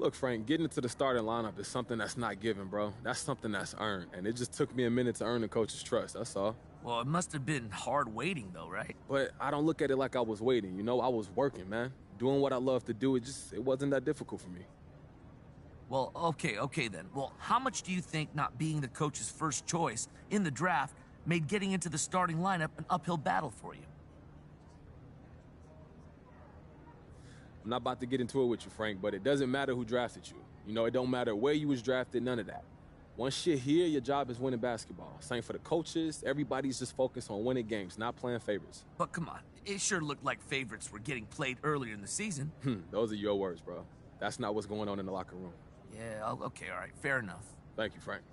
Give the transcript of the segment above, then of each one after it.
Look, Frank, getting into the starting lineup is something that's not given, bro. That's something that's earned, and it just took me a minute to earn the coach's trust, that's all. Well, it must have been hard waiting, though, right? But I don't look at it like I was waiting, you know? I was working, man. Doing what I love to do, it wasn't that difficult for me. Well, okay then. Well, how much do you think not being the coach's first choice in the draft made getting into the starting lineup an uphill battle for you? I'm not about to get into it with you, Frank, but it doesn't matter who drafted you. You know, it don't matter where you was drafted, none of that. Once you're here, your job is winning basketball. Same for the coaches. Everybody's just focused on winning games, not playing favorites. But come on, it sure looked like favorites were getting played earlier in the season. Those are your words, bro. That's not what's going on in the locker room. Yeah, okay, all right, fair enough. Thank you, Frank.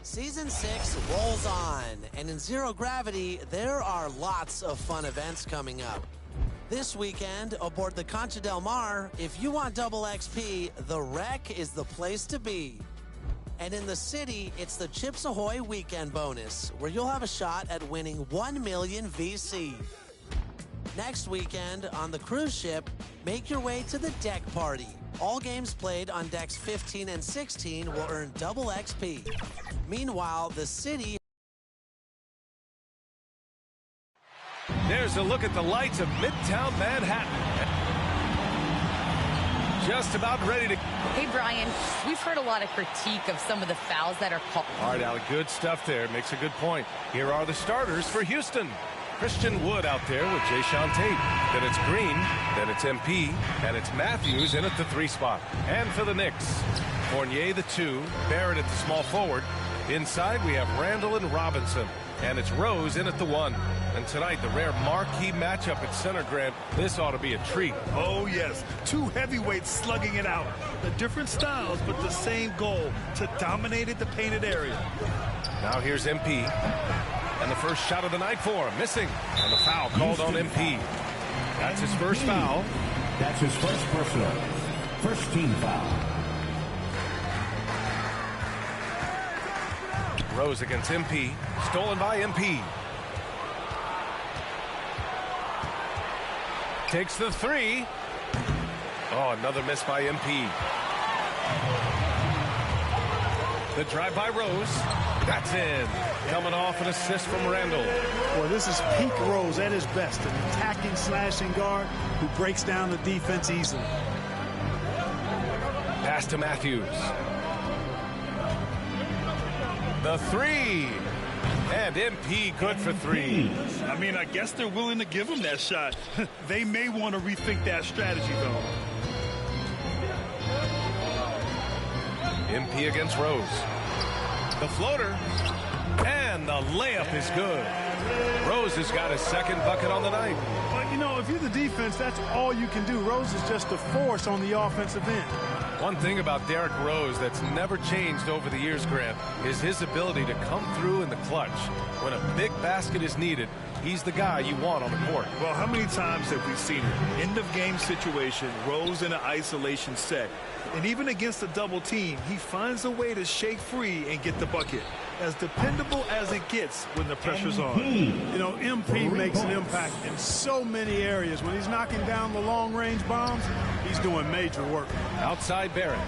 Season 6 rolls on, and in Zero Gravity, there are lots of fun events coming up. This weekend, aboard the Concha del Mar, if you want double XP, the Wreck is the place to be. And in the city, it's the Chips Ahoy weekend bonus, where you'll have a shot at winning 1 million VC. Next weekend, on the cruise ship, make your way to the deck party. All games played on decks 15 and 16 will earn double XP. Meanwhile, the city... There's a look at the lights of Midtown Manhattan. Just about ready to... Hey, Brian, we've heard a lot of critique of some of the fouls that are called. All right, Alec, good stuff there. Makes a good point. Here are the starters for Houston. Christian Wood out there with Jayshawn Tate. Then it's Green, then it's MP, and it's Matthews in at the 3 spot. And for the Knicks, Fournier the 2, Barrett at the small forward. Inside, we have Randall and Robinson. And it's Rose in at the 1. And tonight, the rare marquee matchup at center, Grant. This ought to be a treat. Oh, yes. 2 heavyweights slugging it out. The different styles, but the same goal, to dominate the painted area. Now here's MP. And the first shot of the night for him, missing. And the foul called on MP. That's his first foul. That's his first personal. First team foul. Rose against MP. Stolen by MP. Takes the 3. Oh, another miss by MP. The drive by Rose. That's in. Coming off an assist from Randall. Well, this is peak Rose at his best. An attacking, slashing guard who breaks down the defense easily. Pass to Matthews. The 3. And MP good for 3. I mean, I guess they're willing to give him that shot. They may want to rethink that strategy, though. MP against Rose. The floater. And the layup is good. Rose has got his second bucket on the night. But, you know, if you're the defense, that's all you can do. Rose is just a force on the offensive end. One thing about Derrick Rose that's never changed over the years, Grant, is his ability to come through in the clutch. When a big basket is needed, he's the guy you want on the court. Well, how many times have we seen it? End of game situation, Rose in an isolation set. And even against a double team, he finds a way to shake free and get the bucket. As dependable as it gets when the pressure's on. You know, MP makes an impact in so many areas. When he's knocking down the long-range bombs, he's doing major work. Outside Barrett.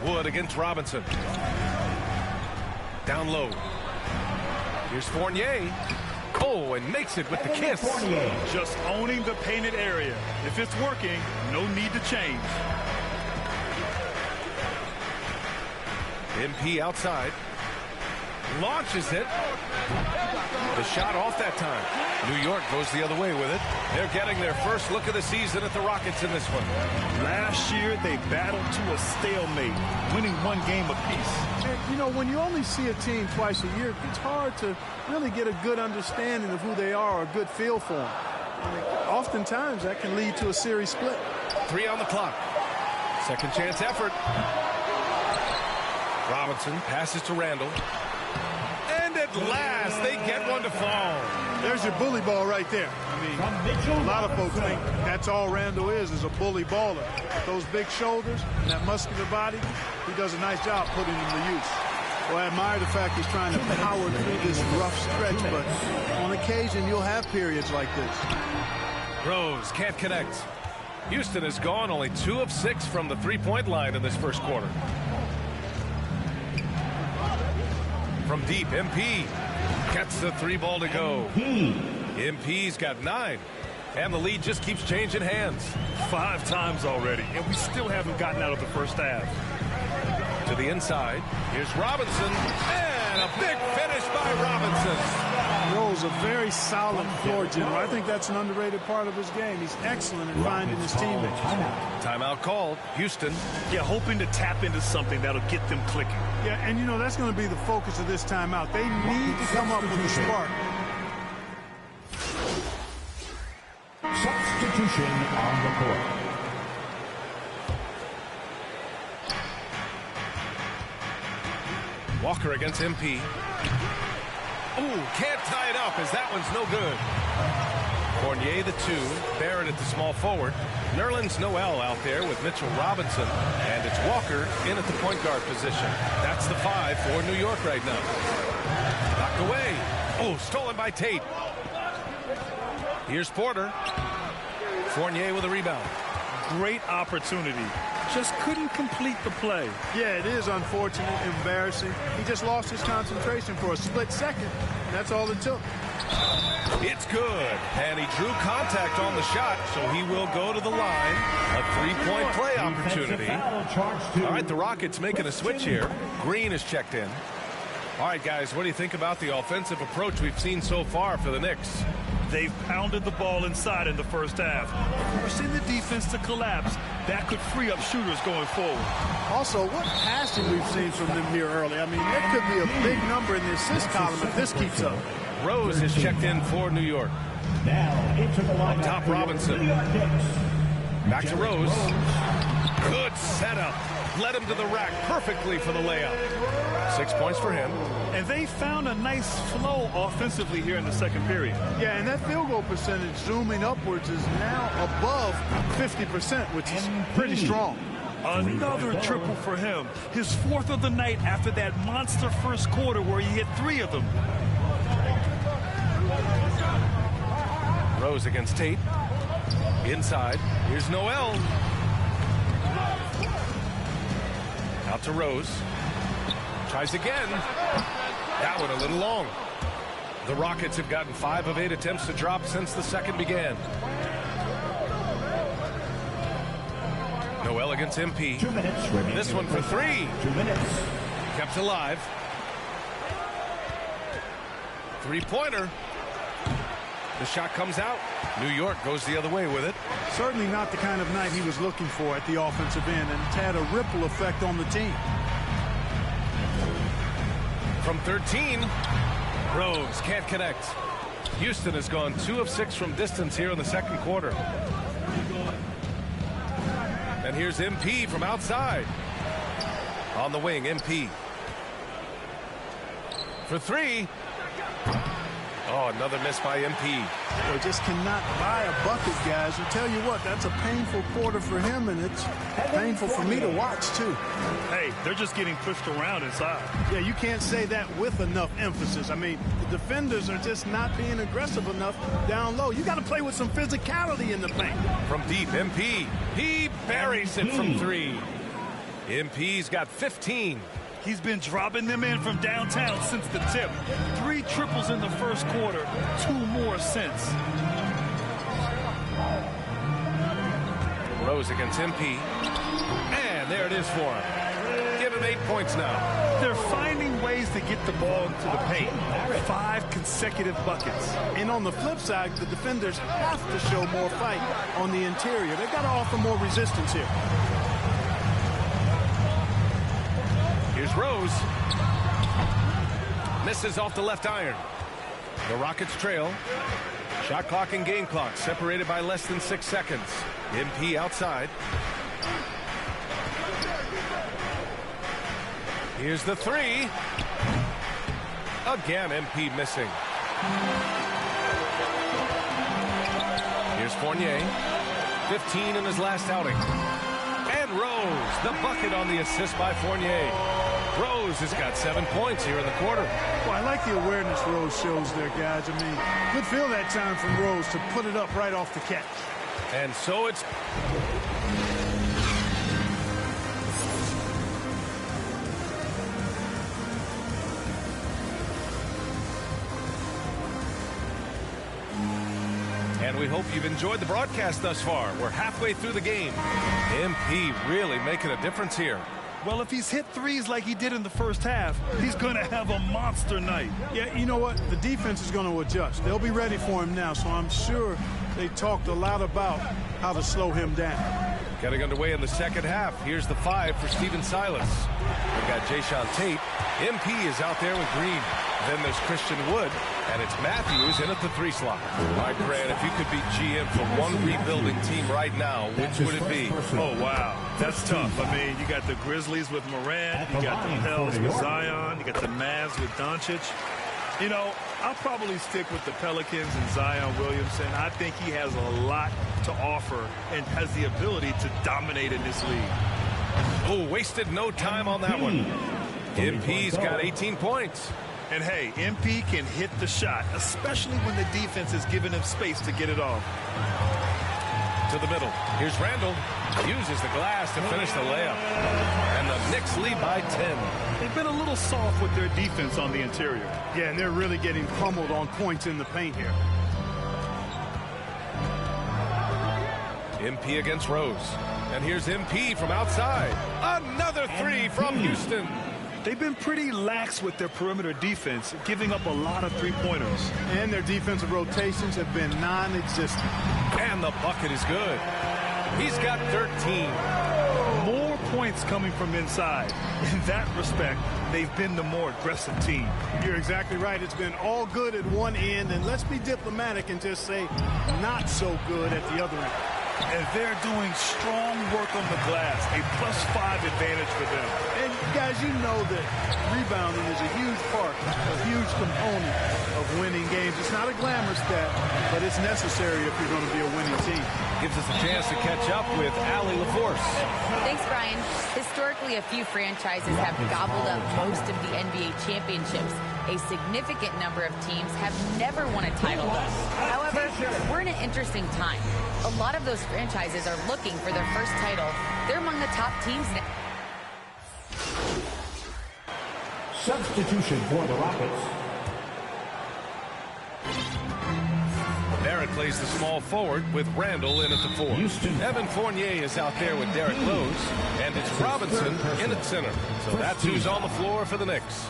Wood against Robinson. Down low. Here's Fournier. Oh, and makes it with the kiss. Just owning the painted area. If it's working, no need to change. MP outside. Launches it. The shot off that time. New York goes the other way with it. They're getting their first look of the season at the Rockets in this one. Last year, they battled to a stalemate, winning 1 game apiece. You know, when you only see a team twice a year, it's hard to really get a good understanding of who they are or a good feel for them. Oftentimes, that can lead to a series split. 3 on the clock. Second chance effort. Robinson passes to Randall. And at last, they get one to fall. There's your bully ball right there. I mean, a lot of folks think that's all Randall is a bully baller. Those big shoulders and that muscular body, he does a nice job putting them to use. Well, I admire the fact he's trying to power through this rough stretch, but on occasion you'll have periods like this. Rose can't connect. Houston has gone only 2 of 6 from the three-point line in this first quarter. From deep, MP gets the 3 ball to go. MP's got 9. And the lead just keeps changing hands. 5 times already, and we still haven't gotten out of the first half. To the inside. Here's Robinson. And a big finish by Robinson. Rose, a very solid floor general. I think that's an underrated part of his game. He's excellent at finding his teammates. Timeout called. Houston. Yeah, hoping to tap into something that'll get them clicking. Yeah, and you know, that's going to be the focus of this timeout. They need to come up with a spark. Substitution on the court. Walker against MP. Ooh, can't tie it up as that one's no good. Fournier the 2, Barrett at the small forward. Nerlens Noel out there with Mitchell Robinson. And it's Walker in at the point guard position. That's the 5 for New York right now. Knocked away. Oh, stolen by Tate. Here's Porter. Fournier with a rebound. Great opportunity. Just couldn't complete the play. Yeah, it is unfortunate, embarrassing. He just lost his concentration for a split second. That's all it took. It's good. And he drew contact on the shot, so he will go to the line. A 3-point play opportunity. All right, the Rockets making a switch here. Green is checked in. All right, guys, what do you think about the offensive approach we've seen so far for the Knicks? They've pounded the ball inside in the first half, forcing the defense to collapse. That could free up shooters going forward. Also, what passing we've seen from them here early. I mean, that could be a big number in the assist column if this keeps up. Rose is checked in for New York. Now into the line. Up top, Robinson. Back to Rose. Good setup. Led him to the rack perfectly for the layup. 6 points for him. And they found a nice flow offensively here in the second period. Yeah, and that field goal percentage zooming upwards is now above 50%, which is pretty strong. Another triple for him. His 4th of the night after that monster first quarter where he hit 3 of them. Rose against Tate. Inside. Here's Noel. Out to Rose. Tries again. That one a little long. The Rockets have gotten 5 of 8 attempts to drop since the second began. Noel against MP. 2 minutes. This one for 3. 2 minutes. Kept alive. 3-pointer. The shot comes out. New York goes the other way with it. Certainly not the kind of night he was looking for at the offensive end, and it's had a ripple effect on the team. From 13, Rose can't connect. Houston has gone 2 of 6 from distance here in the second quarter. And here's MP from outside. On the wing, MP. For 3. Oh, another miss by MP. They just cannot buy a bucket, guys. I tell you what, that's a painful quarter for him, and it's painful for me to watch, too. Hey, they're just getting pushed around inside. Yeah, you can't say that with enough emphasis. I mean, the defenders are just not being aggressive enough down low. You got to play with some physicality in the paint. From deep, MP. He buries it from 3. MP's got 15. He's been dropping them in from downtown since the tip. 3 triples in the first quarter, 2 more since. Rose against MP. And there it is for him. Give him 8 points now. They're finding ways to get the ball to the paint. 5 consecutive buckets. And on the flip side, the defenders have to show more fight on the interior. They've got to offer more resistance here. Here's Rose. Misses off the left iron. The Rockets trail. Shot clock and game clock separated by less than 6 seconds. MP outside. Here's the 3. Again, MP missing. Here's Fournier. 15 in his last outing. And Rose, the bucket on the assist by Fournier. Rose has got 7 points here in the quarter. Well, I like the awareness Rose shows there, guys. I mean, good feel that time from Rose to put it up right off the catch. And so it's... And we hope you've enjoyed the broadcast thus far. We're halfway through the game. MP really making a difference here. Well, if he's hit threes like he did in the first half, he's going to have a monster night. Yeah, you know what? The defense is going to adjust. They'll be ready for him now, so I'm sure they talked a lot about how to slow him down. Getting underway in the second half. Here's the 5 for Stephen Silas. We've got Jayshawn Tate. MP is out there with Green. Then there's Christian Wood, and it's Matthews in at the 3 slot. All right, Grant, if you could be GM for one rebuilding team right now, which would it be? Oh, wow. That's tough. I mean, you got the Grizzlies with Morant, you got the Pels with Zion, you got the Mavs with Doncic. You know, I'll probably stick with the Pelicans and Zion Williamson. I think he has a lot to offer and has the ability to dominate in this league. Oh, wasted no time on that one. MP's got 18 points. And hey, MP can hit the shot, especially when the defense is giving him space to get it off. To the middle. Here's Randall. Uses the glass to finish the layup. And the Knicks lead by 10. They've been a little soft with their defense on the interior. Yeah, and they're really getting pummeled on points in the paint here. MP against Rose. And here's MP from outside. Another 3 from Houston. They've been pretty lax with their perimeter defense, giving up a lot of three-pointers. And their defensive rotations have been non-existent. And the bucket is good. He's got 13. More points coming from inside. In that respect, they've been the more aggressive team. You're exactly right. It's been all good at one end, and let's be diplomatic and just say not so good at the other end. And they're doing strong work on the glass, a +5 advantage for them. And guys, you know that rebounding is a huge part, a huge component of winning games. It's not a glamour stat, but it's necessary if you're going to be a winning team. Gives us a chance to catch up with Allie LaForce. Thanks, Brian. Historically, a few franchises have gobbled up most of the NBA championships. A significant number of teams have never won a title. However, we're in an interesting time. A lot of those franchises are looking for their first title. They're among the top teams now. Substitution for the Rockets. Barrett plays the small forward with Randall in at the 4. Houston. Evan Fournier is out there with Derek Rose. And it's Robinson in at center. So that's who's on the floor for the Knicks.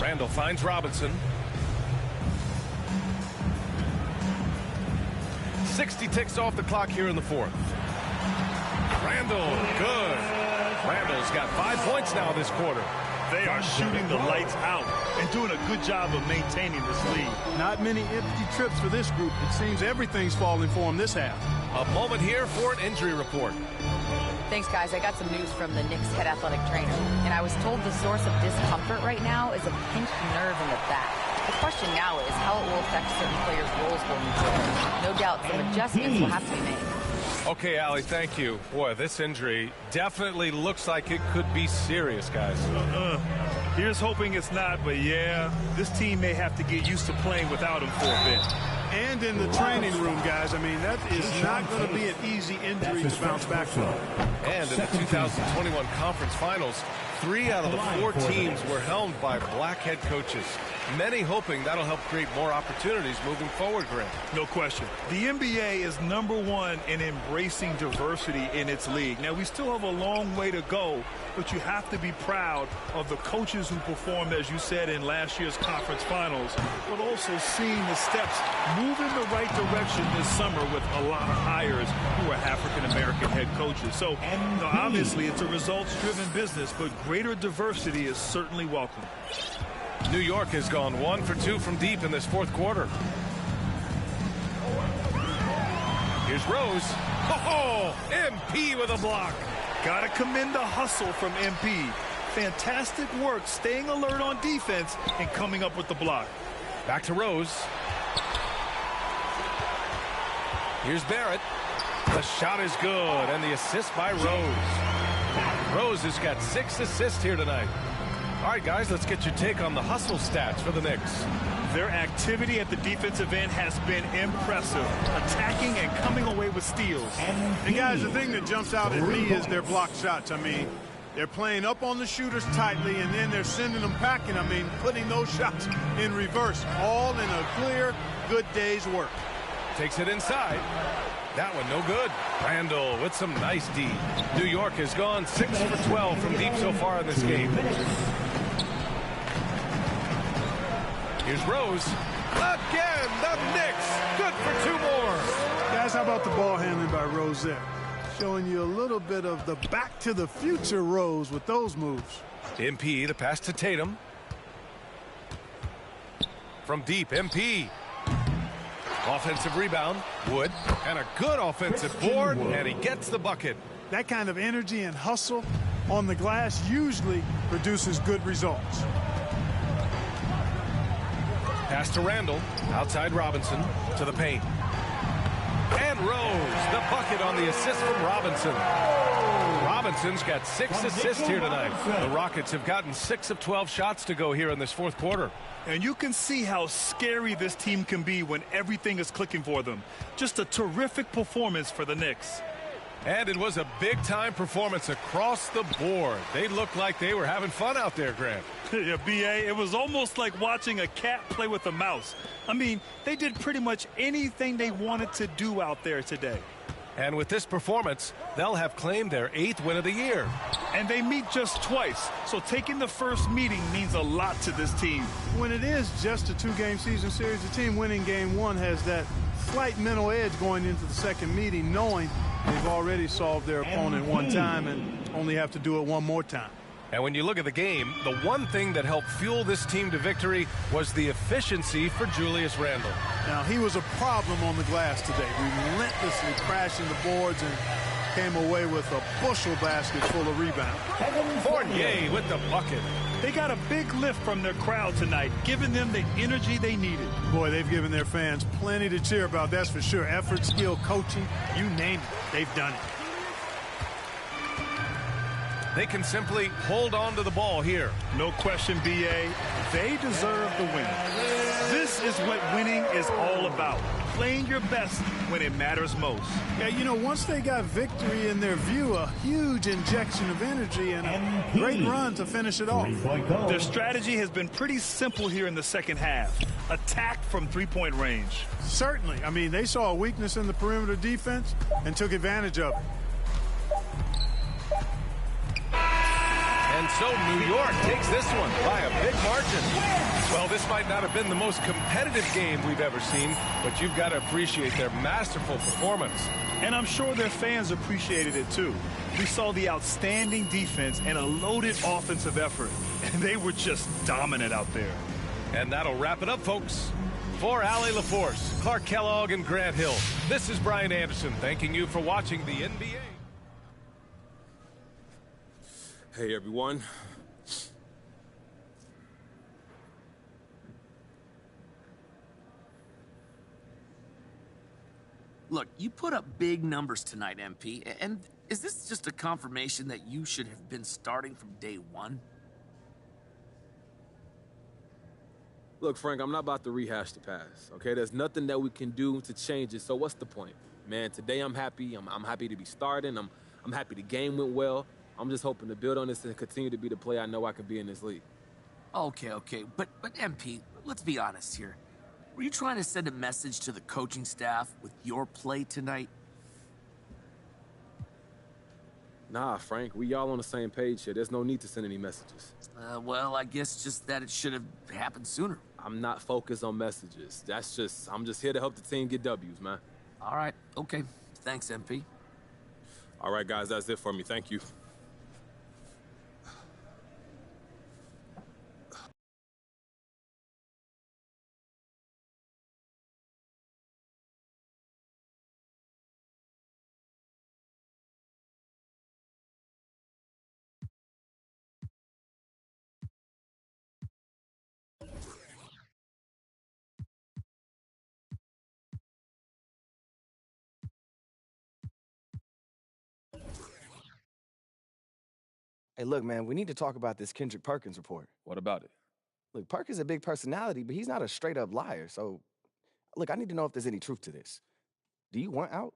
Randall finds Robinson. 60 ticks off the clock here in the 4th. Randall, good. Randall's got 5 points now this quarter. They are shooting the lights out and doing a good job of maintaining this lead. Not many empty trips for this group. It seems everything's falling for them this half. A moment here for an injury report. Thanks, guys. I got some news from the Knicks head athletic trainer, and I was told the source of discomfort right now is a pinched nerve in the back. The question now is how it will affect certain players' roles going forward. No doubt some adjustments will have to be made. Okay, Allie, thank you. Boy, this injury definitely looks like it could be serious, guys. Here's hoping it's not, but yeah, this team may have to get used to playing without him for a bit. And in the training room, guys, I mean, that is not going to be an easy injury to bounce back from. And in the 2021 Conference Finals, 3 out of the 4 teams were helmed by black head coaches. Many hoping that'll help create more opportunities moving forward, Grant. No question. The NBA is #1 in embracing diversity in its league. Now, we still have a long way to go, but you have to be proud of the coaches who performed, as you said, in last year's conference finals, but also seeing the steps move in the right direction this summer with a lot of hires who are African-American head coaches. So, obviously, it's a results-driven business, but greater diversity is certainly welcome. New York has gone 1 for 2 from deep in this 4th quarter. Here's Rose. Oh, MP with a block. Got to commend the hustle from MP. Fantastic work staying alert on defense and coming up with the block. Back to Rose. Here's Barrett. The shot is good, and the assist by Rose. Rose has got 6 assists here tonight. All right, guys, let's get your take on the hustle stats for the Knicks. Their activity at the defensive end has been impressive, attacking and coming away with steals. And guys, the thing that jumps out at me is their block shots. I mean, they're playing up on the shooters tightly, and then they're sending them packing. I mean, putting those shots in reverse, all in a clear, good day's work. Takes it inside. That one no good. Randall with some nice D. New York has gone 6 for 12 from deep so far in this game. Here's Rose. Again, the Knicks. Good for 2 more. Guys, how about the ball handling by Rose there? Showing you a little bit of the back to the future Rose with those moves. MP, the pass to Tatum. From deep, MP. Offensive rebound, Wood. And a good offensive board, and he gets the bucket. That kind of energy and hustle on the glass usually produces good results. Pass to Randall, outside Robinson, to the paint. And Rose, the bucket on the assist from Robinson. Robinson's got 6 assists here tonight. The Rockets have gotten 6 of 12 shots to go here in this 4th quarter. And you can see how scary this team can be when everything is clicking for them. Just a terrific performance for the Knicks. And it was a big-time performance across the board. They looked like they were having fun out there, Grant. Yeah, B.A., it was almost like watching a cat play with a mouse. I mean, they did pretty much anything they wanted to do out there today. And with this performance, they'll have claimed their 8th win of the year. And they meet just twice, so taking the first meeting means a lot to this team. When it is just a 2-game season series, the team winning game 1 has that slight mental edge going into the second meeting, knowing they've already solved their opponent one time and only have to do it one more time. And when you look at the game, the one thing that helped fuel this team to victory was the efficiency for Julius Randle. Now, he was a problem on the glass today, relentlessly crashing the boards and came away with a bushel basket full of rebounds. Fournier with the bucket. They got a big lift from their crowd tonight, giving them the energy they needed. Boy, they've given their fans plenty to cheer about, that's for sure. Effort, skill, coaching, you name it, they've done it. They can simply hold on to the ball here. No question, B.A. They deserve the win. This is what winning is all about. Playing your best when it matters most. Yeah, you know, once they got victory in their view, a huge injection of energy and a great run to finish it off. Their strategy has been pretty simple here in the second half. Attack from three-point range. Certainly. I mean, they saw a weakness in the perimeter defense and took advantage of it. And so New York takes this one by a big margin. Well, this might not have been the most competitive game we've ever seen, but you've got to appreciate their masterful performance. And I'm sure their fans appreciated it too. We saw the outstanding defense and a loaded offensive effort, and they were just dominant out there. And that'll wrap it up, folks. For Allie LaForce, Clark Kellogg, and Grant Hill, this is Brian Anderson thanking you for watching the NBA. Hey, everyone. Look, you put up big numbers tonight, MP, and is this just a confirmation that you should have been starting from day one? Look, Frank, I'm not about to rehash the past, okay? There's nothing that we can do to change it, so what's the point? Man, today I'm happy. I'm happy to be starting. I'm happy the game went well. I'm just hoping to build on this and continue to be the player I know I can be in this league. Okay, but MP, let's be honest here. Were you trying to send a message to the coaching staff with your play tonight? Nah, Frank, we all on the same page here. There's no need to send any messages. Well, I guess just that it should have happened sooner. I'm not focused on messages. I'm just here to help the team get W's, man. All right, okay. Thanks, MP. All right, guys, that's it for me. Thank you. Hey, look, man, we need to talk about this Kendrick Perkins report. What about it? Look, Perkins is a big personality, but he's not a straight-up liar. So, look, I need to know if there's any truth to this. Do you want out?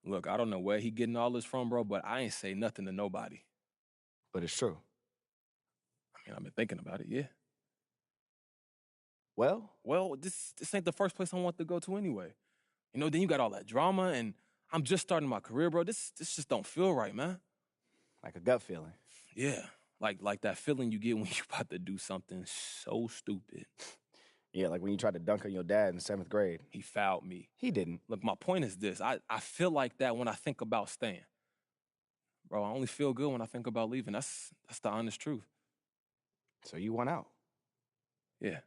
Look, I don't know where he getting all this from, bro, but I ain't say nothing to nobody. But it's true. I mean, I've been thinking about it, yeah. Well, this ain't the first place I want to go to anyway. You know, then you got all that drama, and I'm just starting my career, bro. This just don't feel right, man. like a gut feeling. Yeah, like that feeling you get when you about to do something so stupid. Yeah, like when you tried to dunk on your dad in 7th grade. He fouled me. He didn't. Look, my point is this. I feel like that when I think about staying. Bro, I only feel good when I think about leaving. That's the honest truth. So you want out? Yeah.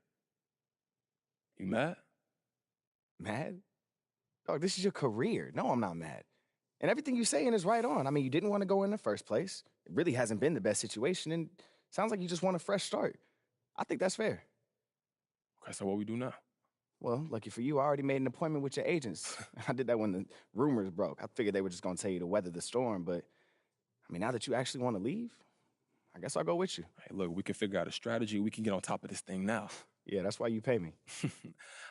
You mad? Mad? Dog, this is your career. No, I'm not mad. And everything you're saying is right on. I mean, you didn't want to go in the first place. It really hasn't been the best situation, and sounds like you just want a fresh start. I think that's fair. Okay, so what we do now? Well, lucky for you, I already made an appointment with your agents. I did that when the rumors broke. I figured they were just going to tell you to weather the storm, but, I mean, now that you actually want to leave, I guess I'll go with you. Hey, look, we can figure out a strategy. We can get on top of this thing now. Yeah, that's why you pay me.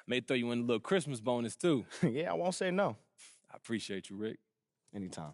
May throw you in a little Christmas bonus, too. Yeah, I won't say no. I appreciate you, Rick. Anytime.